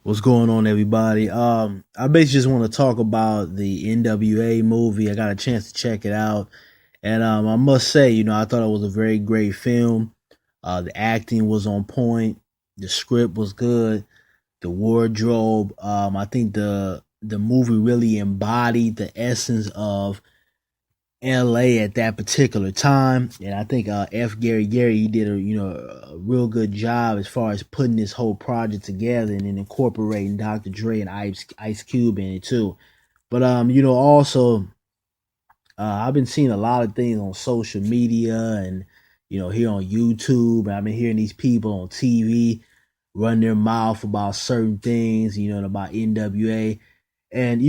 What's going on, everybody? I basically just want to talk about the N.W.A movie. I got a chance to check it out, and I must say, I thought it was a very great film. The acting was on point. The script was good. The wardrobe. I think the movie really embodied the essence of LA at that particular time, and I think F. Gary he did a real good job as far as putting this whole project together and then incorporating Dr. Dre and Ice Cube in it too. But also I've been seeing a lot of things on social media and here on YouTube, and I've been hearing these people on TV run their mouth about certain things, and about N.W.A. And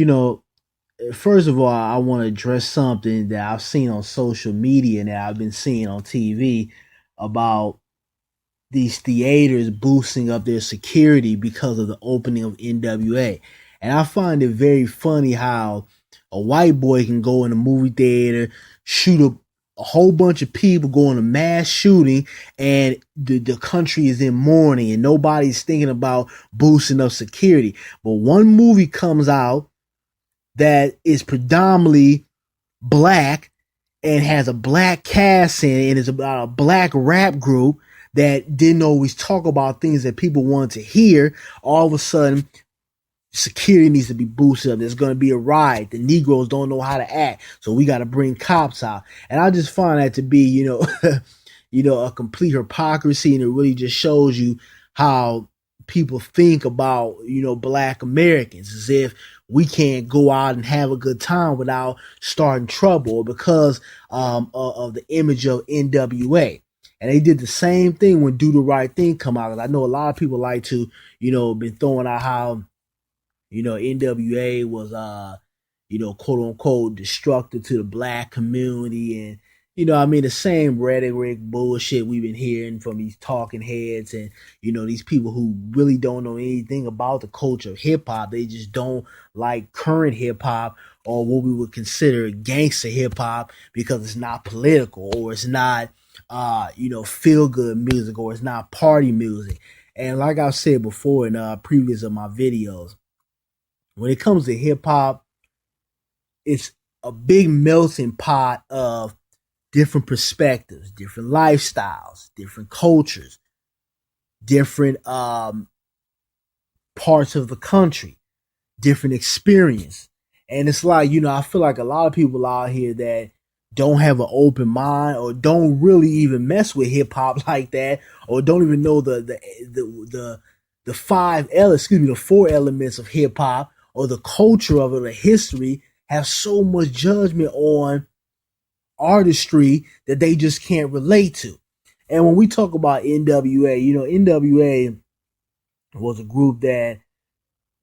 first of all, I want to address something that I've seen on social media and that I've been seeing on TV about these theaters boosting up their security because of the opening of N.W.A. And I find it very funny how a white boy can go in a movie theater, shoot a whole bunch of people, go on a mass shooting, and the country is in mourning and nobody's thinking about boosting up security. But one movie comes out that is predominantly black and has a black cast in it and is about a black rap group that didn't always talk about things that people wanted to hear. All of a sudden, security needs to be boosted up. There's going to be a riot. The Negroes don't know how to act, so we got to bring cops out. And I just find that to be, a complete hypocrisy, and it really just shows you how people think about, black Americans, as if we can't go out and have a good time without starting trouble, or because of the image of N.W.A. And they did the same thing when Do the Right Thing come out. 'Cause I know a lot of people like to, been throwing out how N.W.A was quote unquote destructive to the black community, and the same rhetoric bullshit we've been hearing from these talking heads, and these people who really don't know anything about the culture of hip hop. They just don't like current hip hop, or what we would consider gangster hip hop, because it's not political, or it's not feel good music, or it's not party music. And like I've said before in previous of my videos, when it comes to hip hop, it's a big melting pot of different perspectives, different lifestyles, different cultures, different parts of the country, different experience. And it's like, I feel like a lot of people out here that don't have an open mind, or don't really even mess with hip hop like that, or don't even know the the four elements of hip hop, or the culture of it, or the history, have so much judgment on artistry that they just can't relate to. And when we talk about N.W.A, N.W.A was a group that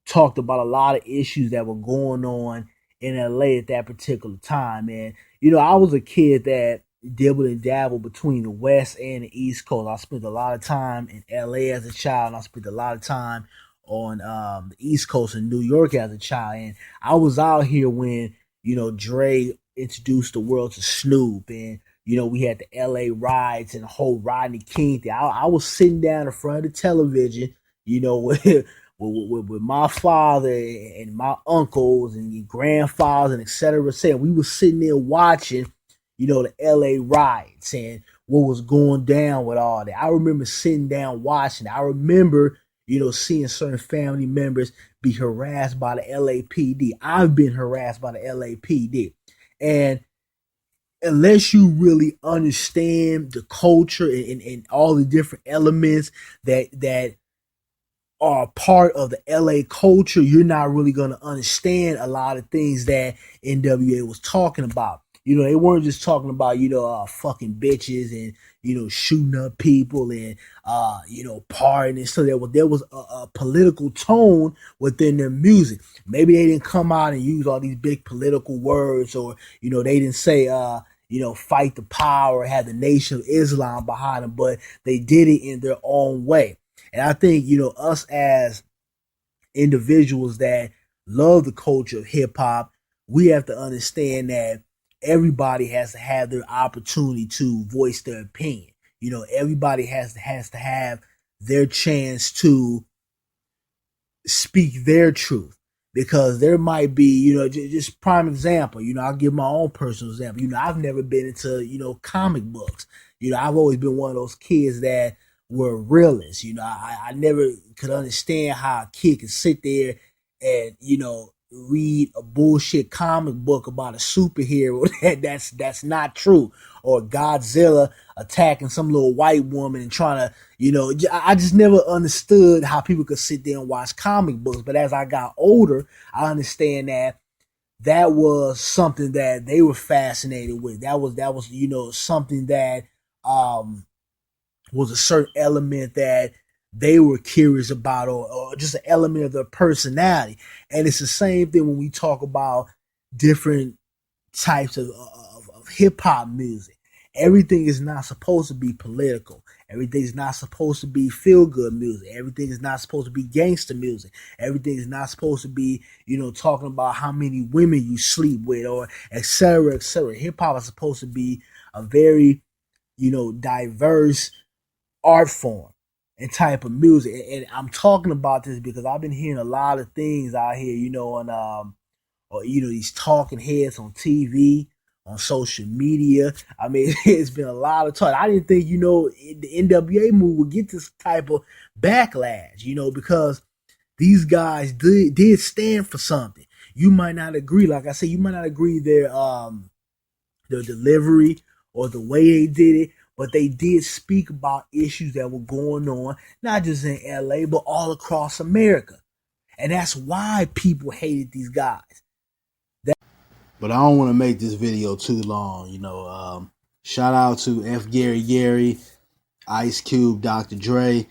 talked about a lot of issues that were going on in LA at that particular time. And, I was a kid that dibbled and dabbled between the West and the East Coast. I spent a lot of time in LA as a child, and I spent a lot of time on the East Coast in New York as a child. And I was out here when, Dre introduced the world to Snoop, and, we had the LA riots and the whole Rodney King thing. I was sitting down in front of the television, with with my father and my uncles and your grandfathers and et cetera, saying we were sitting there watching, the LA riots and what was going down with all that. I remember sitting down watching. I remember, seeing certain family members be harassed by the LAPD. I've been harassed by the LAPD. And unless you really understand the culture and all the different elements that are part of the LA culture, you're not really going to understand a lot of things that N.W.A was talking about. They weren't just talking about, fucking bitches and, shooting up people and, partying and stuff. There was a political tone within their music. Maybe they didn't come out and use all these big political words, or, they didn't say, fight the power, have the Nation of Islam behind them, but they did it in their own way. And I think, us as individuals that love the culture of hip hop, we have to understand that everybody has to have their opportunity to voice their opinion. Everybody has to have their chance to speak their truth. Because there might be, just prime example, I'll give my own personal example. I've never been into, comic books. I've always been one of those kids that were realists. I never could understand how a kid could sit there and, read a bullshit comic book about a superhero that's not true, or Godzilla attacking some little white woman and trying to, I just never understood how people could sit there and watch comic books. But as I got older, I understand that that was something that they were fascinated with. That was something that um was a certain element that they were curious about, or just an element of their personality. And it's the same thing when we talk about different types of hip hop music. Everything is not supposed to be political. Everything is not supposed to be feel good music. Everything is not supposed to be gangster music. Everything is not supposed to be, talking about how many women you sleep with, or et cetera, et cetera. Hip hop is supposed to be a very, diverse art form and type of music. And I'm talking about this because I've been hearing a lot of things out here, on or these talking heads on TV, on social media. I mean, it's been a lot of talk. I didn't think, the N.W.A move would get this type of backlash, because these guys did stand for something. You might not agree, like I said, you might not agree their delivery or the way they did it, but they did speak about issues that were going on, not just in LA, but all across America. And that's why people hated these guys. But I don't want to make this video too long. Shout out to F. Gary Gary, Ice Cube, Dr. Dre.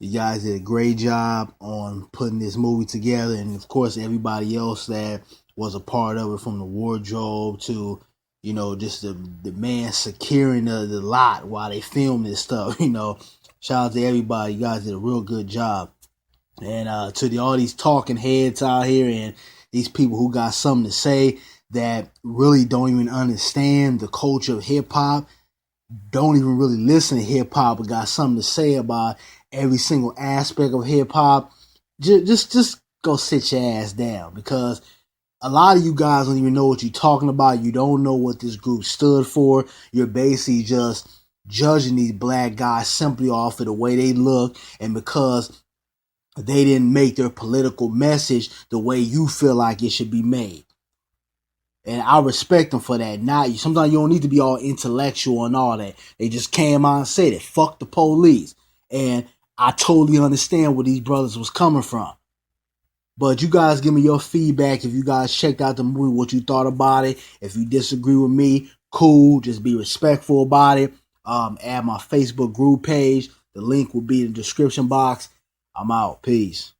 You guys did a great job on putting this movie together, and of course everybody else that was a part of it, from the wardrobe to just the man securing the lot while they filmed this stuff. Shout out to everybody. You guys did a real good job. And to all these talking heads out here and these people who got something to say that really don't even understand the culture of hip hop, don't even really listen to hip hop, but got something to say about every single aspect of hip hop, just go sit your ass down, because a lot of you guys don't even know what you're talking about. You don't know what this group stood for. You're basically just judging these black guys simply off of the way they look, and because they didn't make their political message the way you feel like it should be made. And I respect them for that. Not sometimes you don't need to be all intellectual and all that. They just came out and said it. Fuck the police. And I totally understand where these brothers was coming from. But you guys give me your feedback. If you guys checked out the movie, what you thought about it. If you disagree with me, cool. Just be respectful about it. Add my Facebook group page. The link will be in the description box. I'm out. Peace.